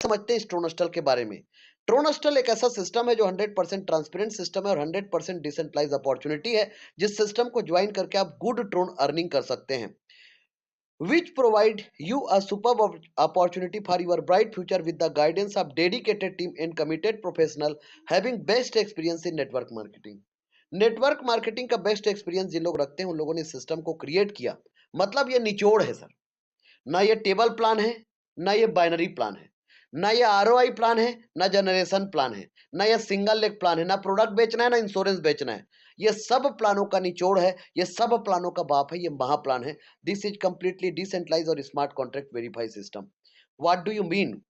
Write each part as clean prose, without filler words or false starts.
समझते हैं इस ट्रोनस्टल के बारे में। ट्रोनस्टल एक ऐसा सिस्टम है जो 100% ट्रांसपेरेंट सिस्टम है और 100% डिसेंट्रलाइज अपॉर्चुनिटी है, जिस सिस्टम को ज्वाइन करके आप गुड ट्रोन अर्निंग कर सकते हैं, which provide you a superb opportunity for your bright future with the guidance of dedicated team and committed professional having best experience in network marketing। Network marketing का best experience जिन लोग रखते हैं उन लोगों ने सिस्टम को क्रिएट किया। मतलब ये निचोड़ है सर, ना ये टेबल प्लान है, ना ये बाइनरी प्लान है, ना ये आरओआई प्लान है, ना जनरेशन प्लान है, ना ये सिंगल लेग प्लान है, ना प्रोडक्ट बेचना है, ना इंश्योरेंस बेचना है। ये सब प्लानों का निचोड़ है, ये सब प्लानों का बाप है, ये महाप्लान है। दिस इज कंप्लीटली डिसेंट्रलाइज और smart contract verify system. What do you mean?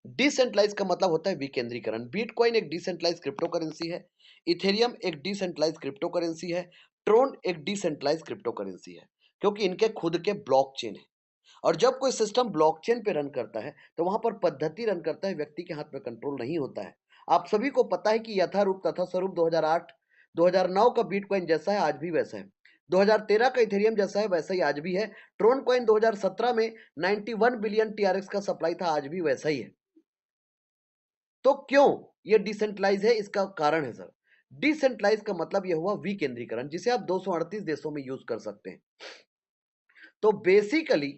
Decentralize का मतलब होता है विकेंद्रीकरण। बिटकॉइन एक डिसेंट्रलाइज क्रिप्टो करेंसी है, इथेरियम एक डिसेंट्रलाइज क्रिप्टो करेंसी है, ट्रोन एक डिसेंट्रलाइज क्रिप्टो करेंसी है, क्योंकि इनके खुद के ब्लॉकचेन है। और जब कोई सिस्टम ब्लॉकचेन पे रन करता है तो वहां पर पद्धति रन करता है, व्यक्ति के हाथ में कंट्रोल नहीं होता है। आप सभी को पता है कि यथारूप तथा स्वरूप 2008 2009 का बिटकॉइन जैसा है आज भी वैसा है, 2013 का इथेरियम जैसा है वैसा ही आज भी है, ट्रोन कॉइन 2017 में 91 बिलियन टीआरएक्स का सप्लाई था, आज भी वैसा ही है। तो क्यों ये डिसेंट्रलाइज है? इसका कारण है सर, डिसेंट्रलाइज का मतलब यह हुआ विकेंद्रीकरण, जिसे आप 238 देशों में यूज कर सकते हैं। तो बेसिकली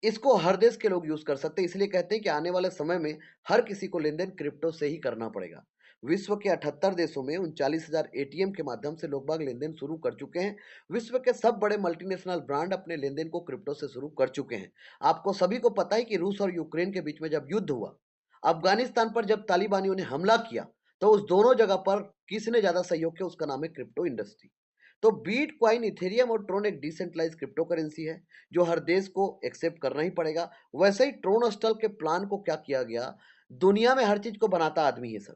इसको हर देश के लोग यूज कर सकते हैं, इसलिए कहते हैं कि आने वाले समय में हर किसी को लेन देन क्रिप्टो से ही करना पड़ेगा। विश्व के 78 देशों में 39,000 एटीएम के माध्यम से लोग बाग लेन देन शुरू कर चुके हैं। विश्व के सब बड़े मल्टीनेशनल ब्रांड अपने लेन देन को क्रिप्टो से शुरू कर चुके हैं। आपको सभी को पता है कि रूस और यूक्रेन के बीच में जब युद्ध हुआ, अफगानिस्तान पर जब तालिबानियों ने हमला किया, तो उस दोनों जगह पर किसने ज्यादा सहयोग किया? उसका नाम है क्रिप्टो इंडस्ट्री। तो बिटकॉइन, इथेरियम और ट्रोन एक डिसेंट्रलाइज क्रिप्टो करेंसी है जो हर देश को एक्सेप्ट करना ही पड़ेगा। वैसे ही ट्रोनस्टल के प्लान को क्या किया गया, दुनिया में हर चीज को बनाता आदमी है सर,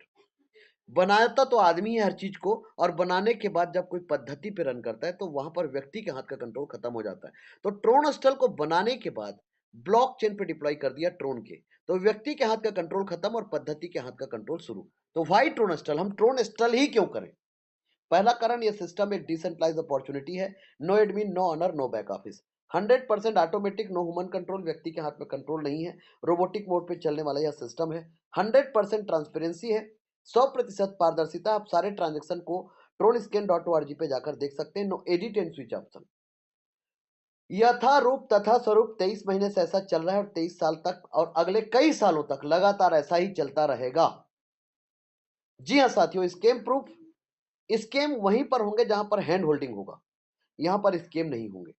बनाता तो आदमी है हर चीज को, और बनाने के बाद जब कोई पद्धति पे रन करता है तो वहां पर व्यक्ति के हाथ का कंट्रोल खत्म हो जाता है। तो ट्रोनस्टल को बनाने के बाद ब्लॉकचेन पे डिप्लॉय कर दिया ट्रोन के, तो व्यक्ति के हाथ का कंट्रोल खत्म और पद्धति के हाथ का कंट्रोल शुरू। तो वाई ट्रोनस्टल? हम ट्रोनस्टल ही क्यों करें? पहला कारण, यह सिस्टम एक डिसेंट्रलाइज अपॉर्चुनिटी है। No admin, no owner, no back office, 100% automatic, no human control, व्यक्ति के हाथ में कंट्रोल नहीं है। रोबोटिक मोड पे चलने वाला यह सिस्टम है। 100% ट्रांसपेरेंसी है, 100% पारदर्शिता। आप सारे ट्रांजेक्शन को tronscan.org पे जाकर देख सकते हैं। No edit and switch option. यथारूप तथा स्वरूप 23 महीने से ऐसा चल रहा है और 23 साल तक और अगले कई सालों तक लगातार ऐसा ही चलता रहेगा। जी हाँ साथियों, स्कैम प्रूफ। स्कैम वहीं पर होंगे जहां पर हैंड होल्डिंग होगा, यहां पर स्कैम नहीं होंगे।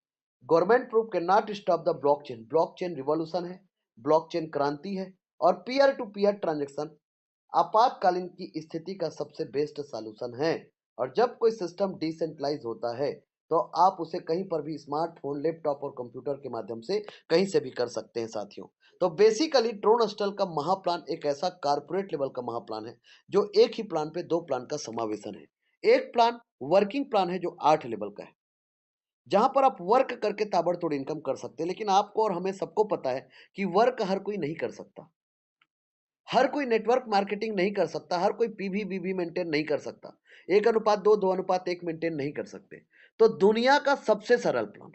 Government proof can not stop the blockchain. Blockchain revolution है, ब्लॉकचेन क्रांति है, और पीयर टू पीयर ट्रांजेक्शन आपातकालीन की स्थिति का सबसे बेस्ट सॉल्यूशन है। और जब कोई सिस्टम डिसेंट्रलाइज होता है तो आप उसे कहीं पर भी स्मार्टफोन, लैपटॉप और कंप्यूटर के माध्यम से कहीं से भी कर सकते हैं साथियों। तो बेसिकली ट्रोनस्टल का महाप्लान एक ऐसा कारपोरेट लेवल का महाप्लान है जो एक ही प्लान पे दो प्लान का समावेशन है। एक प्लान वर्किंग प्लान है जो 8 लेवल का है, जहां पर आप वर्क करके ताबड़तोड़ इनकम कर सकते हैं। लेकिन आपको और हमें सबको पता है कि वर्क हर कोई नहीं कर सकता, हर कोई नेटवर्क मार्केटिंग नहीं कर सकता, हर कोई पीवी मेंटेन नहीं कर सकता, 1:2, 2:1 मेंटेन नहीं कर सकते। तो दुनिया का सबसे सरल प्लान,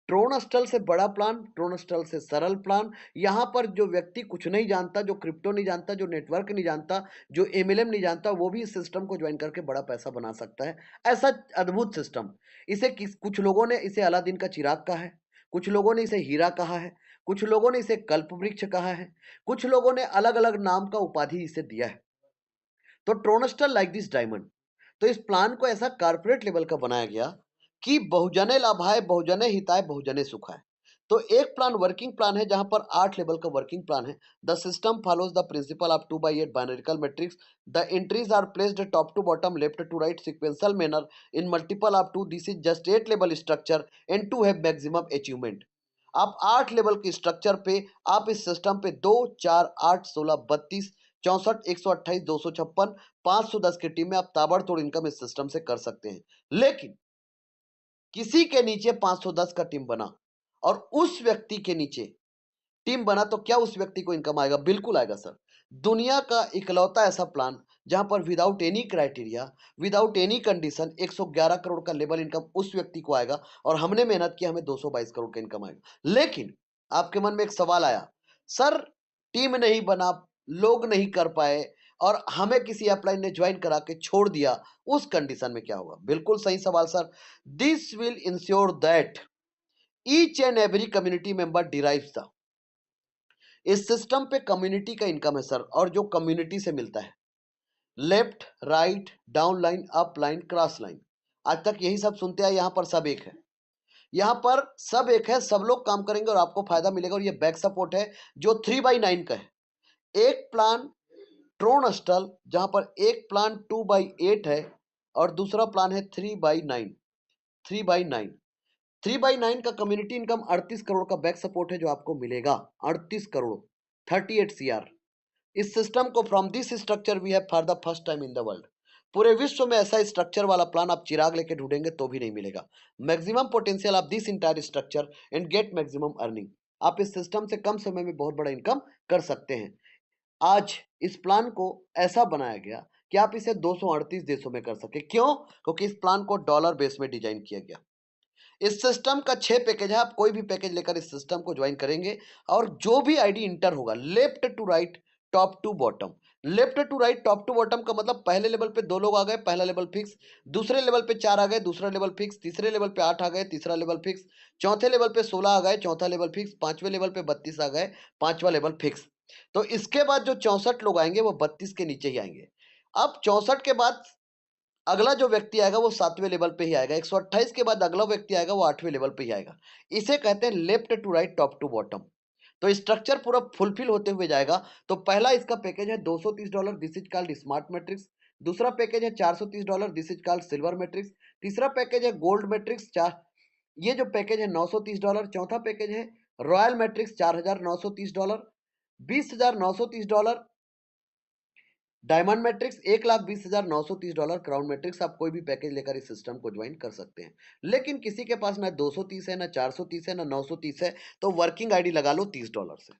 ट्रोनस्टल से बड़ा प्लान, ट्रोनस्टल से सरल प्लान, यहां पर जो व्यक्ति कुछ नहीं जानता, जो क्रिप्टो नहीं जानता, जो नेटवर्क नहीं जानता, जो एमएलएम नहीं जानता, वो भी इस सिस्टम को ज्वाइन करके बड़ा पैसा बना सकता है। ऐसा अद्भुत सिस्टम। इसे कुछ लोगों ने इसे अलादीन का चिराग कहा है, कुछ लोगों ने इसे हीरा कहा है, कुछ लोगों ने इसे कल्प वृक्ष कहा है, कुछ लोगों ने अलग अलग नाम का उपाधि इसे दिया है। तो ट्रोनस्टल लाइक दिस डायमंड। तो इस प्लान को ऐसा कारपोरेट लेवल का बनाया गया कि बहुजने लाभाय, बहुजने हिताय, बहुजने सुखाय। तो एक प्लान वर्किंग प्लान है जहां पर 8 लेवल का वर्किंग प्लान है। The system follows the principle of 2/8 binarical matrix. The entries are placed top to bottom, left to right, sequential manner in multiple of 2। This is just 8 level structure and to have maximum achievement. आप 8 level के structure पे, आप इस system पे 2, 4, 8, 16, 32, 64, 128, 256, 510 की team में आप ताबड़तोड़ इनकम इस सिस्टम से कर सकते हैं। लेकिन किसी के नीचे 510 का टीम बना और उस व्यक्ति के नीचे टीम बना तो क्या उस व्यक्ति को इनकम आएगा? बिल्कुल आएगा सर। दुनिया का इकलौता ऐसा प्लान जहां पर without any criteria, without any condition 111 crore का लेवल इनकम उस व्यक्ति को आएगा, और हमने मेहनत की, हमें 222 करोड़ का इनकम आएगा। लेकिन आपके मन में एक सवाल आया, सर टीम नहीं बना, लोग नहीं कर पाए और हमें किसी अपलाइन ने ज्वाइन करा के छोड़ दिया, उस कंडीशन में क्या होगा? बिल्कुल सही सवाल sir. This will ensure that each and every community member derives the, इस सिस्टम पे कम्युनिटी का इनकम है सर, और जो कम्युनिटी से मिलता है, left, right, down line, up line, cross line, आज तक यही सब सुनते हैं। यहां पर सब एक है, यहां पर सब एक है, सब लोग काम करेंगे और आपको फायदा मिलेगा। और ये बैक सपोर्ट है जो 3/9 का है। एक प्लान ट्रोनस्टल जहां पर एक प्लान 2/8 है और दूसरा प्लान है 3/9। 3/9, 3/9 का कम्युनिटी इनकम 38 करोड़ का बैक सपोर्ट है जो आपको मिलेगा। 38 करोड़, 38 CR। इस सिस्टम को from this structure we have for the first time in the world. पूरे विश्व में ऐसा स्ट्रक्चर वाला प्लान आप चिराग लेके ढूंढेंगे तो भी नहीं मिलेगा। Maximum potential of this entire structure and get maximum earning. आप इस सिस्टम से कम समय में बहुत बड़ा इनकम कर सकते हैं। आज इस प्लान को ऐसा बनाया गया कि आप इसे 238 देशों में कर सके। क्यों? क्योंकि इस प्लान को डॉलर बेस में डिजाइन किया गया। इस सिस्टम का 6 पैकेज है। आप कोई भी पैकेज लेकर इस सिस्टम को ज्वाइन करेंगे और जो भी आईडी इंटर होगा, left to right, top to bottom, left to right, top to bottom का मतलब पहले लेवल पे 2 लोग आ गए, पहला लेवल फिक्स, दूसरे लेवल पे 4 आ गए, दूसरा लेवल फिक्स, तीसरे लेवल पे 8 आ गए, तीसरा लेवल फिक्स, चौथे लेवल पे 16 आ गए, चौथा लेवल फिक्स, पांचवें लेवल पे 32 आ गए, पांचवा लेवल फिक्स। तो इसके बाद जो 64 लोग आएंगे वो 32 के नीचे ही आएंगे। अब 64 के बाद अगला जो व्यक्ति आएगा वो 7वें लेवल पे ही आएगा। 128 के बाद अगला व्यक्ति आएगा वो 8वें लेवल पे ही आएगा। इसे कहते हैं left to right, top to bottom. तो स्ट्रक्चर पूरा फुलफिल होते हुए जाएगा। तो पहला इसका पैकेज है $230, this is called smart matrix. दूसरा पैकेज है $430, this is called silver matrix. तीसरा पैकेज है गोल्ड मैट्रिक्स, चार, ये जो पैकेज है $930। चौथा पैकेज है royal matrix, $4930। $20,930 diamond matrix, $1,20,930। Crown matrix. आप कोई भी पैकेज लेकर इस सिस्टम को ज्वाइन कर सकते हैं। लेकिन किसी के पास ना 230 है, ना 430 है, ना 930 है, तो वर्किंग आईडी लगा लो $30 से।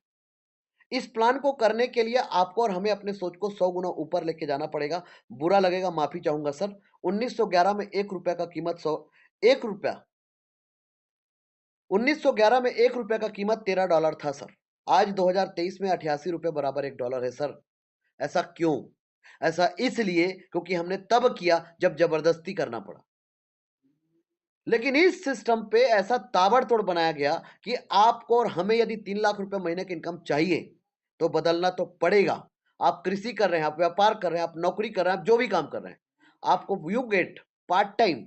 इस प्लान को करने के लिए आपको और हमें अपने सोच को 100 गुना ऊपर लेके जाना पड़ेगा। बुरा लगेगा, माफी चाहूंगा सर। 1911 में 1 रुपया का कीमत 100, 1 रुपया, 1911 में 1 रुपया का कीमत $13 था सर। आज 2023 में 88 रुपये बराबर $1 है सर। ऐसा क्यों? ऐसा इसलिए क्योंकि हमने तब किया जब जबरदस्ती करना पड़ा। लेकिन इस सिस्टम पे ऐसा ताबड़तोड़ बनाया गया कि आपको और हमें यदि 3 लाख रुपए महीने की इनकम चाहिए तो बदलना तो पड़ेगा। आप कृषि कर रहे हैं, आप व्यापार कर रहे हैं, आप नौकरी कर रहे हैं, आप जो भी काम कर रहे हैं, आपको you get part time,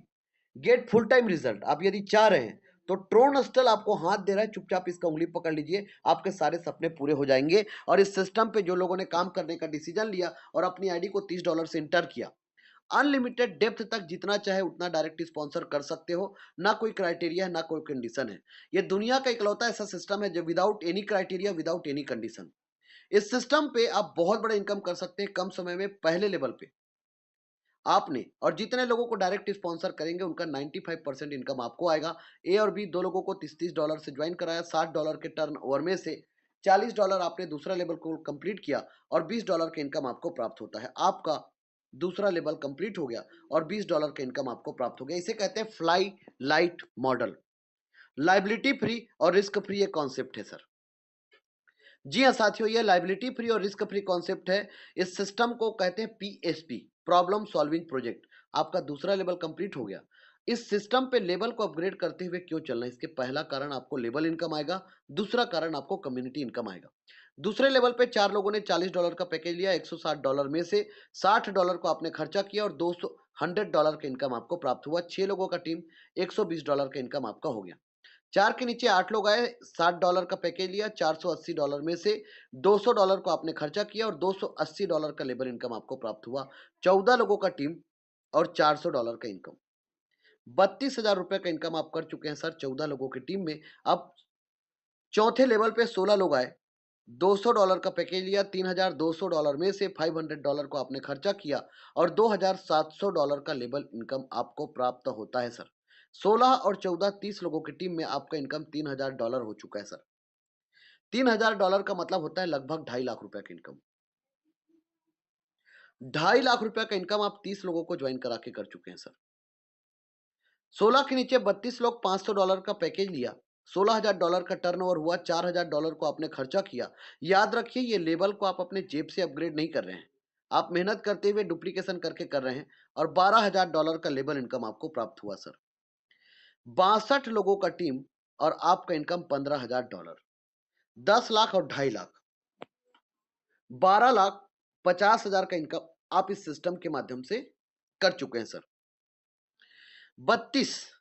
get full time result. आप यदि चाह रहे हैं तो ट्रोनस्टल आपको हाथ दे रहा है, चुपचाप इसका उंगली पकड़ लीजिए, आपके सारे सपने पूरे हो जाएंगे। और इस सिस्टम पे जो लोगों ने काम करने का डिसीजन लिया और अपनी आईडी को $30 से इंटर किया, अनलिमिटेड डेप्थ तक जितना चाहे उतना डायरेक्ट स्पॉन्सर कर सकते हो। ना कोई क्राइटेरिया है, ना कोई कंडीशन है। ये दुनिया का इकलौता ऐसा सिस्टम है जो without any criteria, without any condition. इस सिस्टम पे आप बहुत बड़ा इनकम कर सकते हैं कम समय में। पहले लेवल पे आपने और जितने लोगों को डायरेक्ट स्पॉन्सर करेंगे उनका 95% इनकम आपको आएगा। ए और बी दो लोगों को $30 से ज्वाइन कराया। $60 के टर्न ओवर में से $40 आपने दूसरा लेवल को कंप्लीट किया और $20 का इनकम आपको प्राप्त होता है। आपका दूसरा लेवल कंप्लीट हो गया और $20 का इनकम आपको प्राप्त हो गया। इसे कहते हैं fly light model. Liability free और रिस्क फ्री एक कॉन्सेप्ट है सर। जी हाँ साथियों, ये लाइबिलिटी फ्री और रिस्क फ्री कॉन्सेप्ट है। इस सिस्टम को कहते हैं पीएसपी, प्रॉब्लम सॉल्विंग प्रोजेक्ट। आपका दूसरा लेवल कंप्लीट हो गया। इस सिस्टम पे लेवल को अपग्रेड करते हुए क्यों चलना है? इसके पहला कारण आपको लेवल इनकम आएगा, दूसरा कारण आपको कम्युनिटी इनकम आएगा। दूसरे लेवल पे 4 लोगों ने $40 का पैकेज लिया। $160 में से $60 को आपने खर्चा किया और $100 का इनकम आपको प्राप्त हुआ। 6 लोगों का टीम, $120 का इनकम आपका हो गया। 4 के नीचे 8 लोग आए, $60 का पैकेज लिया। $480 में से $200 को आपने खर्चा किया और $280 का लेबर इनकम आपको प्राप्त हुआ। 14 लोगों का टीम और $400 का इनकम, ₹32,000 का इनकम आप कर चुके हैं सर 14 लोगों की टीम में। अब चौथे लेवल पे 16 लोग आए, $200 का पैकेज लिया। $3,200 में से $500 को आपने खर्चा किया और $2,700 का लेवल इनकम आपको प्राप्त होता है सर। 16 और 14, 30 लोगों की टीम में आपका इनकम $3,000 हो चुका है सर। $3,000 का मतलब होता है लगभग 2.5 लाख की इनकम। 2.5 लाख का इनकम आप 30 लोगों को ज्वाइन करा के कर चुके हैं सर। 16 के नीचे 32 लोग, $500 का पैकेज लिया $16,000 का टर्नओवर हुआ, $4,000 को आपने खर्चा किया। याद रखिए ये लेवल को आप अपने जेब से अपग्रेड नहीं कर रहे हैं, आप मेहनत करते हुए डुप्लीकेशन करके कर रहे हैं और $12,000 का लेवल इनकम आपको प्राप्त हुआ सर। 62 लोगों का टीम और आपका इनकम $15,000, 10 लाख और 2.5 लाख, 12,50,000 का इनकम आप इस सिस्टम के माध्यम से कर चुके हैं सर। 32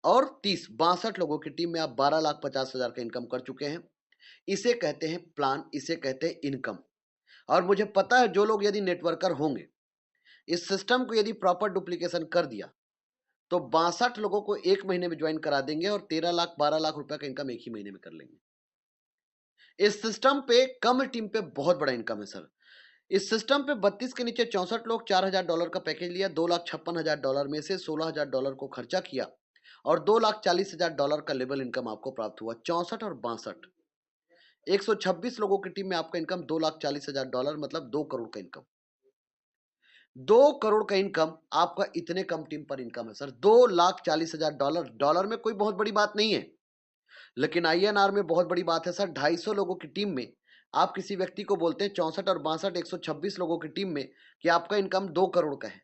और 30 62 लोगों की टीम में आप 12,50,000 का इनकम कर चुके हैं। इसे कहते हैं प्लान, इसे कहते हैं इनकम। और मुझे पता है जो लोग यदि नेटवर्कर होंगे, इस सिस्टम को यदि प्रॉपर डुप्लीकेशन कर दिया तो 62 लोगों को 1 महीने में ज्वाइन करा देंगे और 13 लाख 12 लाख रुपए का इनकम 1 ही महीने में कर लेंगे। इस सिस्टम पे कम टीम पे बहुत बड़ा इनकम है सर। इस सिस्टम पे 32 के नीचे 64 लोग $4,000 का पैकेज लिया, $2,56,000 में से $16,000 को खर्चा किया और $2,40,000 का लेवल इनकम आपको प्राप्त हुआ। 64 और 62 126 लोगों की टीम में आपका इनकम $2,40,000 मतलब 2 करोड़ का इनकम। 2 करोड़ का इनकम आपका इतने कम टीम पर इनकम है सर। $2,40,000 डॉलर में कोई बहुत बड़ी बात नहीं है, लेकिन INR में बहुत बड़ी बात है सर। 250 लोगों की टीम में आप किसी व्यक्ति को बोलते हैं 64 और 62 126 लोगों की टीम में कि आपका इनकम 2 करोड़ का है,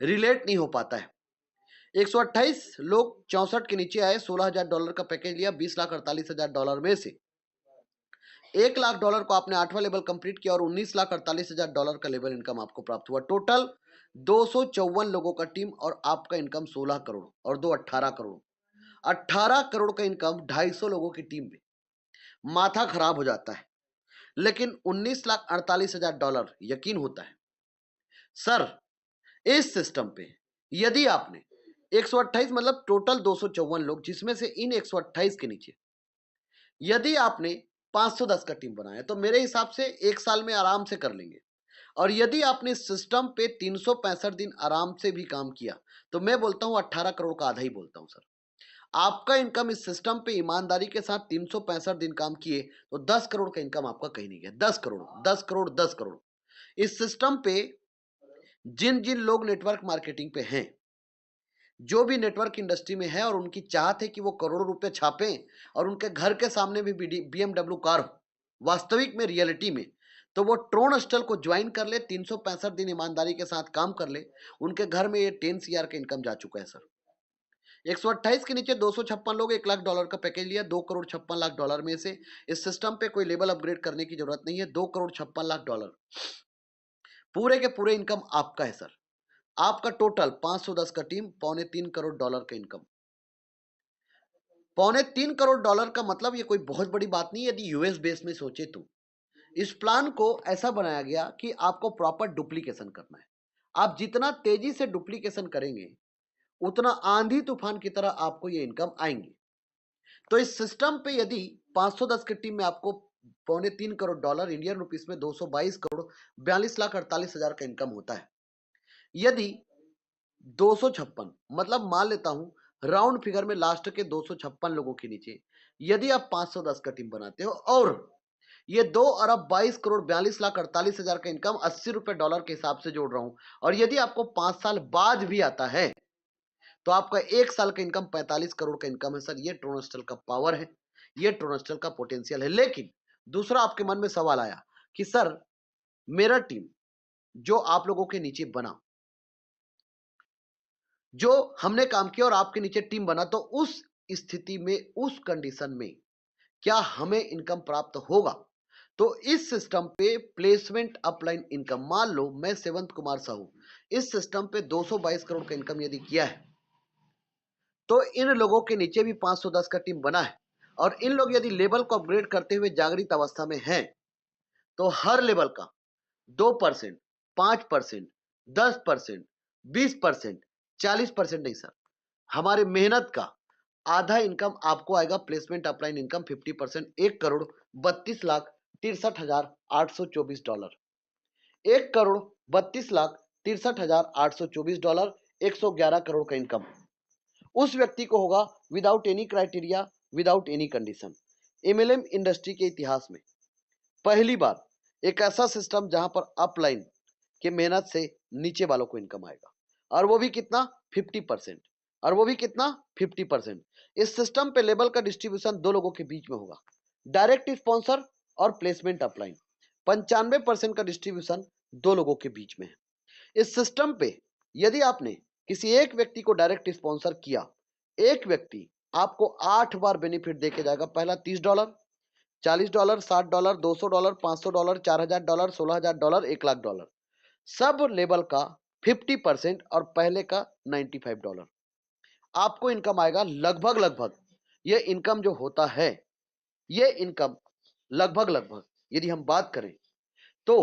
रिलेट नहीं हो पाता है। 128 लोग 64 के नीचे आए, $16,000 का पैकेज लिया, $20,48,000 में से $1,00,000 को आपने 8वां लेवल कंप्लीट किया और $19,48,000 का लेवल इनकम आपको प्राप्त हुआ। टोटल 254 लोगों का टीम और आपका इनकम 16 करोड़ और 2 18 करोड़। 18 करोड़ का इनकम 250 लोगों की टीम में, माथा खराब हो जाता है। लेकिन $19,48,000 यकीन होता है सर। इस सिस्टम पे यदि आपने 128 मतलब टोटल 254 लोग, जिसमें से इन 128 के नीचे यदि आपने 510 का टीम बनाया तो मेरे हिसाब से 1 साल में आराम से कर लेंगे। और यदि आपने इस सिस्टम पे 365 दिन आराम से भी काम किया तो मैं बोलता हूं 18 करोड़ का आधा ही बोलता हूं सर। आपका इनकम इस सिस्टम पे ईमानदारी के साथ 365 दिन काम किए तो 10 करोड़ का इनकम आपका कहीं नहीं गया। 10 करोड़ 10 करोड़ 10 करोड़। इस सिस्टम पे जिन जिन लोग नेटवर्क मार्केटिंग पे हैं, जो भी नेटवर्क इंडस्ट्री में है और उनकी चाहत है कि वो करोड़ों रुपए छापें और उनके घर के सामने भी BMW कार हो, वास्तविक में रियलिटी में, तो वो ट्रोन स्टल को ज्वाइन कर ले, 365 दिन ईमानदारी के साथ काम कर ले, उनके घर में ये 10 CR का इनकम जा चुका है सर। 128 के नीचे 256 लोग $1,00,000 का पैकेज लिया, $2,56,00,000 में से इस सिस्टम पे कोई लेवल अपग्रेड करने की जरूरत नहीं है। $2,56,00,000 पूरे के पूरे इनकम आपका है सर। आपका टोटल 510 का टीम, $2.25 करोड़ का इनकम। $2.25 करोड़ का मतलब ये कोई बहुत बड़ी बात नहीं यदि यूएस बेस में सोचे तो। इस प्लान को ऐसा बनाया गया कि आपको प्रॉपर डुप्लीकेशन करना है। आप जितना तेजी से डुप्लीकेशन करेंगे उतना आंधी तूफान की तरह आपको ये इनकम आएंगे। तो इस सिस्टम पे यदि 510 की टीम में आपको $2.25 करोड़ इंडियन रुपीस में 222 करोड़ 42,48,000 का इनकम होता है। यदि 256 मतलब मान लेता हूं राउंड फिगर में लास्ट के 256 लोगों के नीचे यदि आप 510 का टीम बनाते हो और ये 2 अरब 22 करोड़ 42,48,000 का इनकम $80 के हिसाब से जोड़ रहा हूं, और यदि आपको 5 साल बाद भी आता है तो आपका 1 साल का इनकम 45 करोड़ का इनकम है सर। ये ट्रोनस्टल का पावर है, ये ट्रोनस्टल का पोटेंशियल है। लेकिन दूसरा आपके मन में सवाल आया कि सर मेरा टीम जो आप लोगों के नीचे बना, जो हमने काम किया और आपके नीचे टीम बना, तो उस स्थिति में, उस कंडीशन में क्या हमें इनकम प्राप्त होगा? तो इस सिस्टम पे प्लेसमेंट अपलाइन इनकम, मान लो मैं सेवंत कुमार साहू इस सिस्टम पे 222 करोड़ का इनकम यदि किया है तो इन लोगों के नीचे भी 510 का टीम बना है और इन लोग यदि लेवल को अपग्रेड करते हुए जागृत अवस्था में हैं तो हर लेवल का 2%, 5%, 10%, 20%, 40% नहीं सर, हमारे मेहनत का आधा इनकम आपको आएगा। प्लेसमेंट अपलाइन इनकम 50%, $1,32,63,824, $1,32,63,824, 111 करोड़ का इनकम उस व्यक्ति को होगा without any criteria, without any condition. MLM industry के इतिहास में पहली बार एक ऐसा सिस्टम जहां पर अपलाइन के मेहनत से नीचे वालों को इनकम आएगा, और वो भी कितना? 50%। और वो भी कितना 50%। इस सिस्टम पे लेबल का डिस्ट्रीब्यूशन दो लोगों के बीच में होगा, डायरेक्ट स्पॉन्सर और प्लेसमेंट अपलाइन। 95% का डिस्ट्रीब्यूशन दो लोगों के बीच में है। इस सिस्टम पे यदि आपने किसी एक व्यक्ति को डायरेक्ट स्पॉन्सर किया, एक व्यक्ति आपको 8 बार बेनिफिट देके जाएगा। पहला $30, $40, $60, $200, $500, $4000, $16000, $1,00,000, सब लेबल का 50% और पहले का $95। आपको इनकम आएगा लगभग लगभग, ये इनकम जो होता है, ये इनकम लगभग लगभग यदि हम बात करें तो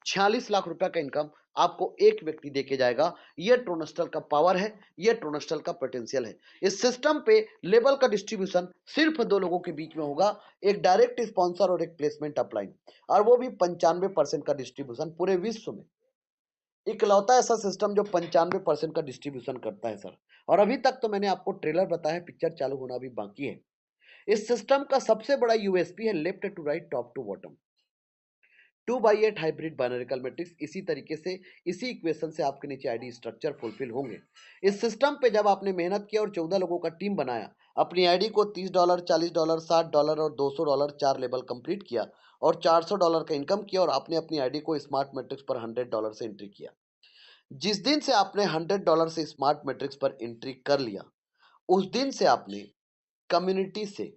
46 लाख रुपए का इनकम आपको एक व्यक्ति देके जाएगा। ये ट्रोनस्टल का पावर है, ये ट्रोनस्टल का पोटेंशियल है। इस सिस्टम पे लेवल का डिस्ट्रीब्यूशन सिर्फ दो लोगों के बीच में होगा, एक डायरेक्ट स्पॉन्सर और एक प्लेसमेंट अपलाइन, और वो भी 95% का डिस्ट्रीब्यूशन पूरे विश्व में इकलौता ऐसा सिस्टम जो 95% का डिस्ट्रीब्यूशन करता है सर। और अभी तक तो मैंने आपको ट्रेलर बताया है, पिक्चर चालू होना भी बाकी है। इस सिस्टम का सबसे बड़ा यूएसपी है left to right, top to bottom, 2/8 hybrid binarical matrix. इसी तरीके से इसी इक्वेशन से आपके नीचे आईडी स्ट्रक्चर फुलफिल होंगे। इस सिस्टम पे जब आपने मेहनत किया और 14 लोगों का टीम बनाया, अपनी आईडी को $30, $40, $60 और $200 4 लेवल कंप्लीट किया और $400 का इनकम किया, और आपने अपनी आईडी को स्मार्ट मैट्रिक्स पर $100 से एंट्री किया। जिस दिन से आपने $100 से स्मार्ट मैट्रिक्स पर एंट्री कर लिया, उस दिन से आपने कम्युनिटी से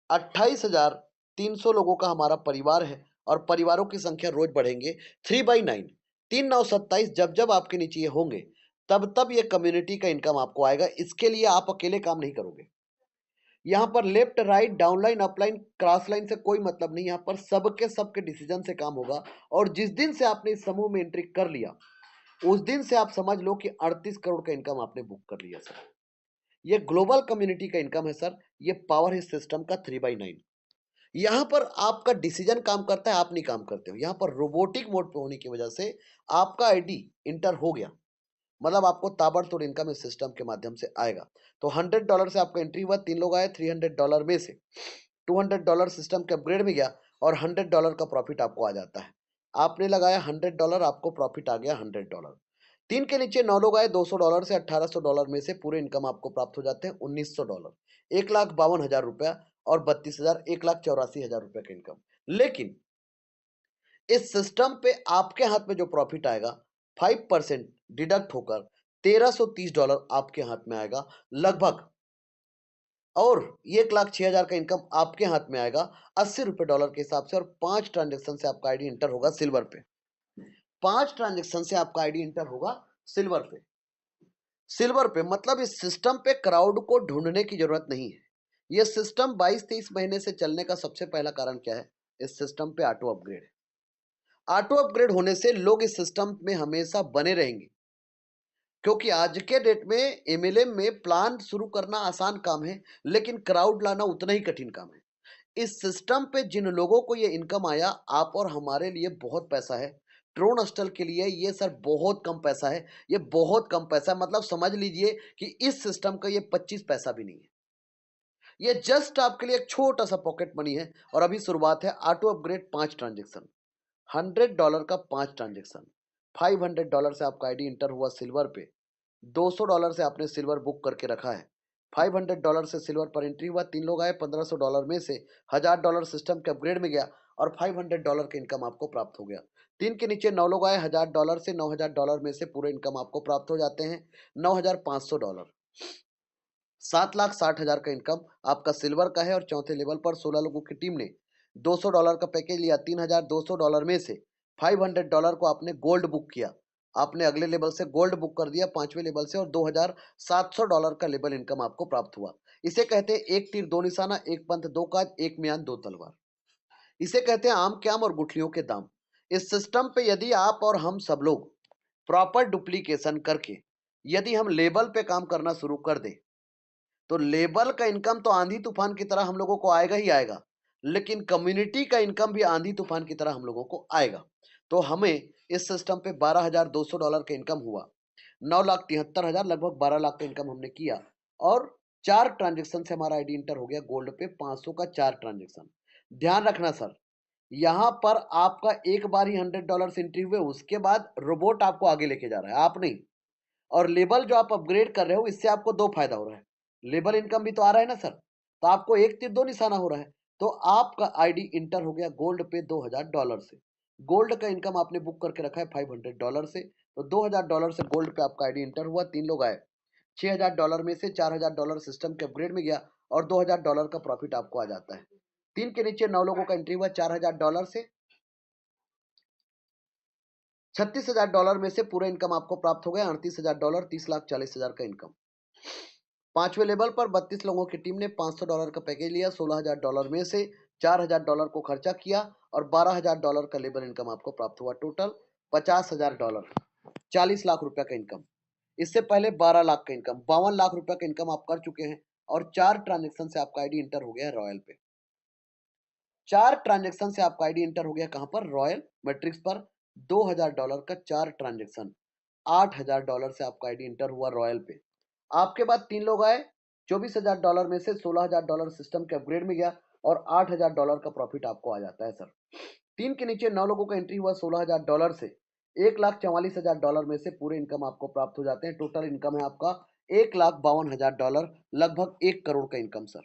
28,300 लोगों का हमारा परिवार है, और परिवारों की संख्या रोज बढ़ेंगे। 3/9, 3 9 27, जब जब आपके नीचे ये होंगे, तब तब ये कम्युनिटी का इनकम आपको आएगा। इसके लिए आप अकेले काम नहीं करोगे। यहाँ पर left right downline upline cross line से कोई मतलब नहीं, यहाँ पर सबके सबके डिसीजन से काम होगा। और जिस दिन से आपने इस समूह में एंट्री कर लिया, उस दिन से आप समझ लो कि 38 करोड़ का इनकम आपने बुक कर लिया सर। ये ग्लोबल कम्युनिटी का इनकम है सर। ये पावर है सिस्टम का 3/9। यहाँ पर आपका डिसीजन काम करता है, आप नहीं काम करते हो। यहाँ पर रोबोटिक मोड पे होने की वजह से आपका आईडी इंटर हो गया, मतलब आपको ताबड़तोड़ इनकम इस सिस्टम के माध्यम से आएगा। तो $100 से आपका एंट्री हुआ, 3 लोग आए, $300 में से $200 सिस्टम के अपग्रेड में गया, और $100 का प्रॉफिट आपको आ जाता है। आपने लगाया $100, आपको प्रॉफिट आ गया $100। 3 के नीचे 9 लोग आए, $200 से $1800 में से पूरे इनकम आपको प्राप्त हो जाते हैं $1900, 1,52,000 रुपया और 32,000, 1,84,000 रुपये का इनकम। लेकिन इस सिस्टम पे आपके हाथ में जो प्रॉफिट आएगा, 5% डिडक्ट होकर $1,330 आपके हाथ में आएगा लगभग, और 1,06,000 का इनकम आपके हाथ में आएगा $80 के हिसाब से। और 5 ट्रांजेक्शन से आपका आईडी इंटर होगा सिल्वर पे। 5 ट्रांजेक्शन से आपका आईडी इंटर होगा सिल्वर पे। सिल्वर पे मतलब इस सिस्टम पे क्राउड को ढूंढने की जरूरत नहीं है। यह सिस्टम 22-23 महीने से चलने का सबसे पहला कारण क्या है? इस सिस्टम पे ऑटो अपग्रेड है। ऑटो अपग्रेड होने से लोग इस सिस्टम में हमेशा बने रहेंगे, क्योंकि आज के डेट में एमएलएम में प्लान शुरू करना आसान काम है, लेकिन क्राउड लाना उतना ही कठिन काम है। इस सिस्टम पे जिन लोगों को ये इनकम आया, आप और हमारे लिए बहुत पैसा है। ट्रोन हॉस्टल के लिए ये सर बहुत कम पैसा है। ये बहुत कम पैसा है, मतलब समझ लीजिए कि इस सिस्टम का ये 25 पैसा भी नहीं है। ये जस्ट आपके लिए एक छोटा सा पॉकेट मनी है। और अभी शुरुआत है। ऑटो अपग्रेड 5 ट्रांजेक्शन, $100 का 5 ट्रांजेक्शन, $500 से आपका आईडी इंटर हुआ सिल्वर पे, $200 से आपने सिल्वर बुक करके रखा है, $500 से सिल्वर पर एंट्री हुआ, 3 लोग आए, $1,500 में से $1,000 सिस्टम के अपग्रेड में गया, और $500 का इनकम आपको प्राप्त हो गया। 3 के नीचे 9 लोग आए, $1,000 से $9,000 में से पूरे इनकम आपको प्राप्त हो जाते हैं $9,500। 7,60,000 का इनकम आपका सिल्वर का है। और चौथे लेवल पर 16 लोगों की टीम ने $200 का पैकेज लिया। $3,200 में से $500 को आपने गोल्ड बुक किया। आपने अगले लेवल से गोल्ड बुक कर दिया 5वें लेवल से, और $2,700 का लेवल इनकम आपको प्राप्त हुआ। इसे कहते हैं एक तीर दो निशाना, एक पंथ दो काज, एक म्यान दो तलवार। इसे कहते हैं आम के आम और गुठलियों के दाम। इस सिस्टम पे यदि आप और हम सब लोग प्रॉपर डुप्लीकेशन करके यदि हम लेवल पे काम करना शुरू कर दें, तो लेबल का इनकम तो आंधी तूफान की तरह हम लोगों को आएगा ही आएगा, लेकिन कम्युनिटी का इनकम भी आंधी तूफान की तरह हम लोगों को आएगा। तो हमें इस सिस्टम पे $12,200 का इनकम हुआ, 9,73,000, लगभग 12 लाख का इनकम हमने किया। और 4 ट्रांजेक्शन से हमारा आईडी इंटर हो गया गोल्ड पे, 500 का 4 ट्रांजेक्शन। ध्यान रखना सर, यहाँ पर आपका एक बार ही $100 एंट्री हुए, उसके बाद रोबोट आपको आगे लेके जा रहा है, आप नहीं। और लेबल जो आप अपग्रेड कर रहे हो, इससे आपको दो फायदा हो रहा है। लेबल इनकम भी तो आ रहा है ना सर, तो आपको एक तीर दो निशाना हो रहा है। तो आपका आईडी इंटर हो गया गोल्ड पे $2000 से। गोल्ड का इनकम आपने बुक करके रखा है $500 से, तो $2000 से गोल्ड पे आपका आईडी इंटर हुआ। 3 लोग आए, $6000 में से $4000 सिस्टम के अपग्रेड में गया और $2000 का प्रॉफिट आपको आ जाता है। 3 के नीचे 9 लोगों का एंट्री हुआ $4000 से। $36,000 में से पूरा इनकम आपको प्राप्त हो गया $38,000, 30,40,000 का इनकम। पांचवें लेवल पर 32 लोगों की टीम ने $500 का पैकेज लिया। $16,000 में से $4,000 को खर्चा किया और $12,000 का लेबर इनकम आपको प्राप्त हुआ। टोटल $50,000, 40 लाख रुपए का इनकम। इससे पहले 12 लाख का इनकम, 52 लाख रुपए का इनकम आप कर चुके हैं और 4 ट्रांजेक्शन से आपका आईडी इंटर हो गया है रॉयल पे। 4 ट्रांजेक्शन से आपका आईडी इंटर हो गया कहां पर? रॉयल मैट्रिक्स पर। $2000 का 4 ट्रांजेक्शन, $8000 से आपका आईडी इंटर हुआ रॉयल पे। आपके बाद 3 लोग आए, $24,000 में से $16,000 सिस्टम के अपग्रेड में गया और $8,000 का प्रॉफिट आपको आ जाता है सर। 3 के नीचे 9 लोगों का एंट्री हुआ $16,000 से। $1,44,000 में से पूरे इनकम आपको प्राप्त हो जाते हैं। टोटल इनकम है आपका $1,52,000, लगभग 1 करोड़ का इनकम सर।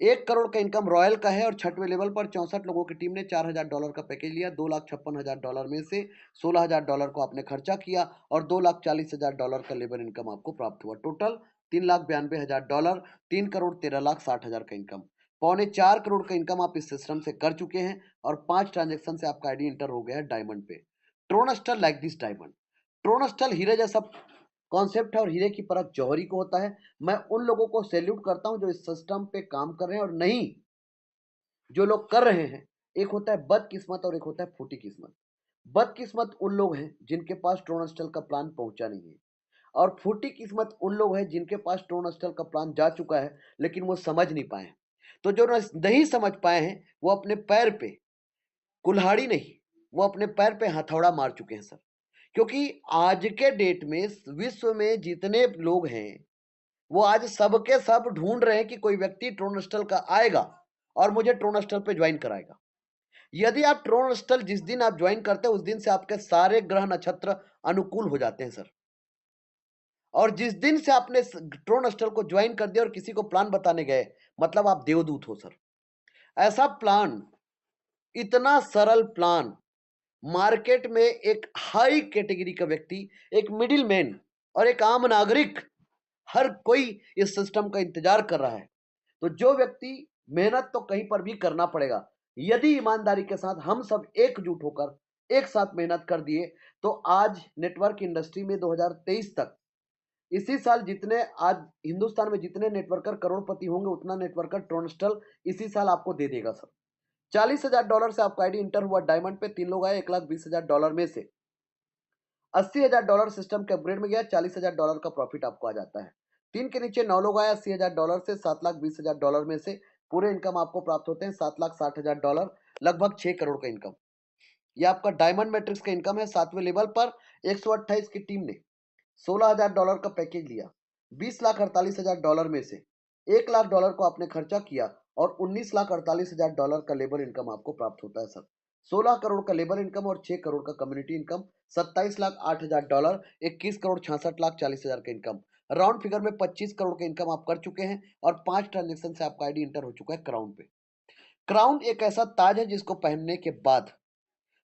1 करोड़ का इनकम रॉयल का है। और छठवें लेवल पर 64 लोगों की टीम ने $4,000 का पैकेज लिया। $2,56,000 में से $16,000 को आपने खर्चा किया और $2,40,000 का लेबर इनकम आपको प्राप्त हुआ। टोटल $3,92,000, 3,13,60,000 का इनकम। पौने 4 करोड़ का इनकम आप इस सिस्टम से कर चुके हैं और 5 ट्रांजेक्शन से आपका आईडी इंटर हो गया है डायमंड पे। ट्रोनस्टर लाइक दिस डायमंड। ट्रोनस्टर हीरे जैसा कॉन्सेप्ट है और हीरे की परख जौहरी को होता है। मैं उन लोगों को सैल्यूट करता हूं जो इस सिस्टम पे काम कर रहे हैं और नहीं जो लोग कर रहे हैं। एक होता है बदकिस्मत और एक होता है फूटी किस्मत। बदकिस्मत उन लोग हैं जिनके पास ट्रोनस्टल का प्लान पहुंचा नहीं है और फूटी किस्मत उन लोग हैं जिनके पास ट्रोनस्टल का प्लान जा चुका है लेकिन वो समझ नहीं पाए। तो जो नहीं समझ पाए हैं वो अपने पैर पे कुल्हाड़ी नहीं, वो अपने पैर पे हथौड़ा मार चुके हैं सर। क्योंकि आज के डेट में विश्व में जितने लोग हैं वो आज सबके सब ढूंढ रहे हैं कि कोई व्यक्ति ट्रोनस्टल का आएगा और मुझे ट्रोनस्टल पे ज्वाइन कराएगा। यदि आप ट्रोनस्टल जिस दिन आप ज्वाइन करते हैं उस दिन से आपके सारे ग्रह नक्षत्र अनुकूल हो जाते हैं सर। और जिस दिन से आपने ट्रोनस्टल को ज्वाइन कर दिया और किसी को प्लान बताने गए, मतलब आप देवदूत हो सर। ऐसा प्लान, इतना सरल प्लान मार्केट में एक हाई कैटेगरी का व्यक्ति, एक मिडिल मैन और एक आम नागरिक, हर कोई इस सिस्टम का इंतजार कर रहा है। तो जो व्यक्ति, मेहनत तो कहीं पर भी करना पड़ेगा। यदि ईमानदारी के साथ हम सब एकजुट होकर एक साथ मेहनत कर दिए तो आज नेटवर्क इंडस्ट्री में 2023 तक, इसी साल जितने आज हिंदुस्तान में जितने नेटवर्कर करोड़पति होंगे उतना नेटवर्कर ट्रोनस्टल इसी साल आपको दे देगा सर। $40,000 से आपका आईडी इंटर हुआ डायमंड पे। 3 लोग आए, $1,20,000 में से $80,000 सिस्टम के अपग्रेड में गया, $40,000 का प्रॉफिट आपको आ जाता है। 3 के नीचे 9 लोग आए, $80,000 से $7,20,000 में से पूरे इनकम आपको प्राप्त होते हैं $7,60,000, लगभग 6 करोड़ का इनकम। यह आपका डायमंड मैट्रिक्स का इनकम है। 7वें लेवल पर 128 की टीम ने $16,000 का पैकेज लिया। $20,48,000 में से $1,00,000 को आपने खर्चा किया और $19,48,000 का लेबर इनकम आपको प्राप्त होता है सर। 16 करोड़ का लेबर इनकम और 6 करोड़ का कम्युनिटी इनकम, $27,08,000, 21,66,40,000 का इनकम। राउंड फिगर में 25 करोड़ का इनकम आप कर चुके हैं और 5 ट्रांजेक्शन से आपका आईडी इंटर हो चुका है क्राउन पे। क्राउन एक ऐसा ताज है जिसको पहनने के बाद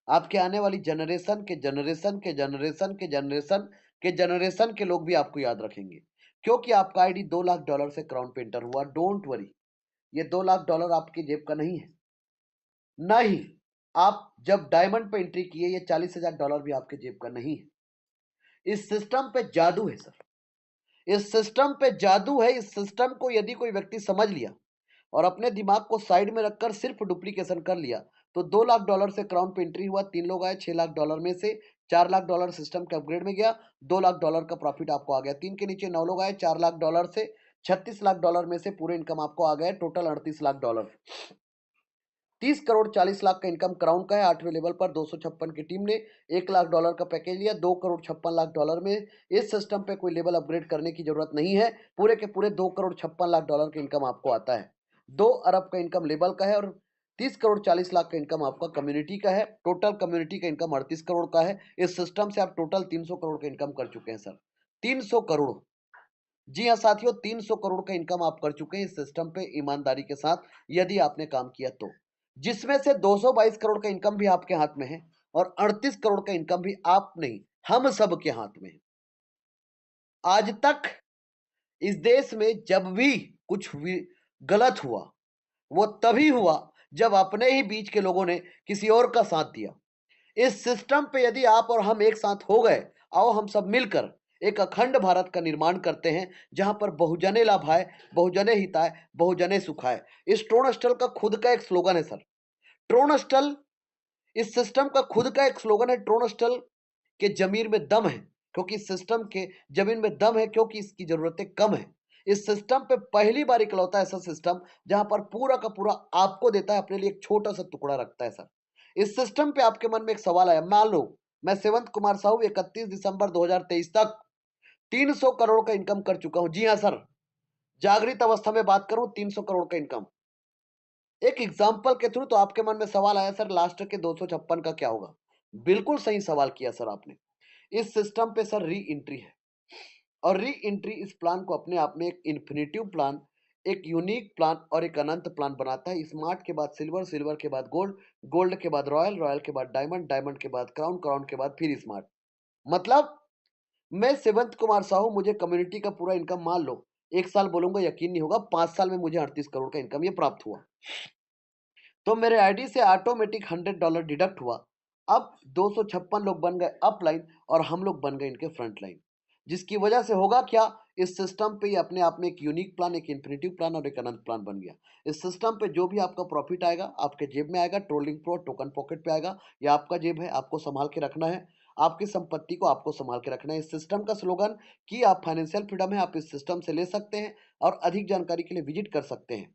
आपके आने वाली जनरेशन के जनरेशन के जनरेशन के जनरेशन के जनरेशन के लोग भी आपको याद रखेंगे, क्योंकि आपका आईडी $2,00,000 से क्राउन पे एंटर हुआ। डोंट वरी, ये $2,00,000 आपकी जेब का नहीं है। नहीं, आप जब डायमंड पे एंट्री किए ये $40,000 भी आपके जेब का नहीं है। इस सिस्टम पे जादू है सर, इस सिस्टम पे जादू है। इस सिस्टम को यदि कोई व्यक्ति समझ लिया और अपने दिमाग को साइड में रखकर सिर्फ डुप्लीकेशन कर लिया तो $2,00,000 से क्राउन पे एंट्री हुआ। 3 लोग आए, $6,00,000 में से $4,00,000 सिस्टम के अपग्रेड में गया, $2,00,000 का प्रॉफिट आपको आ गया। 3 के नीचे 9 लोग आए, $4,00,000 से $36,00,000 में से पूरे इनकम आपको आ गया, टोटल $38,00,000। 30,40,00,000 का इनकम क्राउन का है। 8वें लेवल पर 256 की टीम ने $1,00,000 का पैकेज लिया। $2,56,00,000 में इस सिस्टम पे कोई लेवल अपग्रेड करने की जरूरत नहीं है। पूरे के पूरे $2,56,00,000 का इनकम आपको आता है। 2 अरब का इनकम लेवल का है और 30 करोड़ 40 लाख का इनकम आपका कम्युनिटी का है। टोटल कम्युनिटी का इनकम 38 करोड़ का है। इस सिस्टम से आप टोटल 300 करोड़ का इनकम कर चुके हैं सर। 300 करोड़, जी हाँ साथियों, 300 करोड़ का इनकम आप कर चुके हैं इस सिस्टम पे ईमानदारी के साथ, यदि आपने काम किया तो। जिसमें से 222 करोड़ का इनकम भी आपके हाथ में है और 38 करोड़ का इनकम भी आप नहीं, हम सब के हाथ में है। आज तक इस देश में जब भी कुछ गलत हुआ, वो तभी हुआ जब अपने ही बीच के लोगों ने किसी और का साथ दिया। इस सिस्टम पे यदि आप और हम एक साथ हो गए, आओ हम सब मिलकर एक अखंड भारत का निर्माण करते हैं, जहां पर बहुजने लाभाय, बहुजने हिताय, बहुजने सुखाय। इस ट्रोन स्टल का खुद का एक स्लोगन है सर। ट्रोन स्टल इस सिस्टम का खुद का एक स्लोगन है, ट्रोन स्टल के जमीन में दम है, क्योंकि इस सिस्टम के जमीन में दम है, क्योंकि इसकी जरूरतें कम है। इस सिस्टम पे पहली बार इकलौता ऐसा सिस्टम जहां पर पूरा का पूरा आपको देता है, अपने लिए एक छोटा सा टुकड़ा रखता है सर। इस सिस्टम पे आपके मन में एक सवाल आया, मान लो मैं सेवंत कुमार साहू 31 दिसंबर 2023 तक 300 करोड़ का इनकम कर चुका हूं। जी हाँ सर, जागृत अवस्था में बात करूं, 300 करोड़ का इनकम। एक एग्जाम्पल के थ्रू तो आपके मन में सवाल आया, सर लास्ट के 256 का क्या होगा। बिल्कुल सही सवाल किया सर आपने। इस सिस्टम पे सर री एंट्री है, और री एंट्री इस प्लान को अपने आप में एक इन्फिनिटिव प्लान, एक यूनिक प्लान और एक अनंत प्लान बनाता है। स्मार्ट के बाद सिल्वर, सिल्वर के बाद गोल्ड, गोल्ड के बाद रॉयल, रॉयल के बाद डायमंड, डायमंड के बाद क्राउन, क्राउन के बाद फिर स्मार्ट। मतलब मैं सेवंत कुमार साहू, मुझे कम्युनिटी का पूरा इनकम मान लो, एक साल बोलूंगा यकीन नहीं होगा, 5 साल में मुझे 38 करोड़ का इनकम ये प्राप्त हुआ। तो मेरे आईडी से ऑटोमेटिक $100 डिडक्ट हुआ। अब 256 लोग बन गए अपलाइन और हम लोग बन गए इनके फ्रंट लाइन। जिसकी वजह से होगा क्या, इस सिस्टम पे ये अपने आप में एक यूनिक प्लान, एक इन्फिनिटिव प्लान और एक अनंत प्लान बन गया। इस सिस्टम पे जो भी आपका प्रॉफिट आएगा आपके जेब में आएगा, ट्रोलिंग प्रो टोकन पॉकेट पे आएगा। या आपका जेब है, आपको संभाल के रखना है, आपकी संपत्ति को आपको संभाल के रखना है। इस सिस्टम का स्लोगन कि आप फाइनेंशियल फ्रीडम है, आप इस सिस्टम से ले सकते हैं। और अधिक जानकारी के लिए विजिट कर सकते हैं,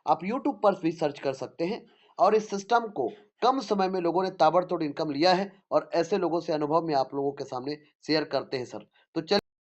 आप YouTube पर भी सर्च कर सकते हैं। और इस सिस्टम को कम समय में लोगों ने ताबड़तोड़ इनकम लिया है, और ऐसे लोगों से अनुभव में आप लोगों के सामने शेयर करते हैं सर। तो चलिए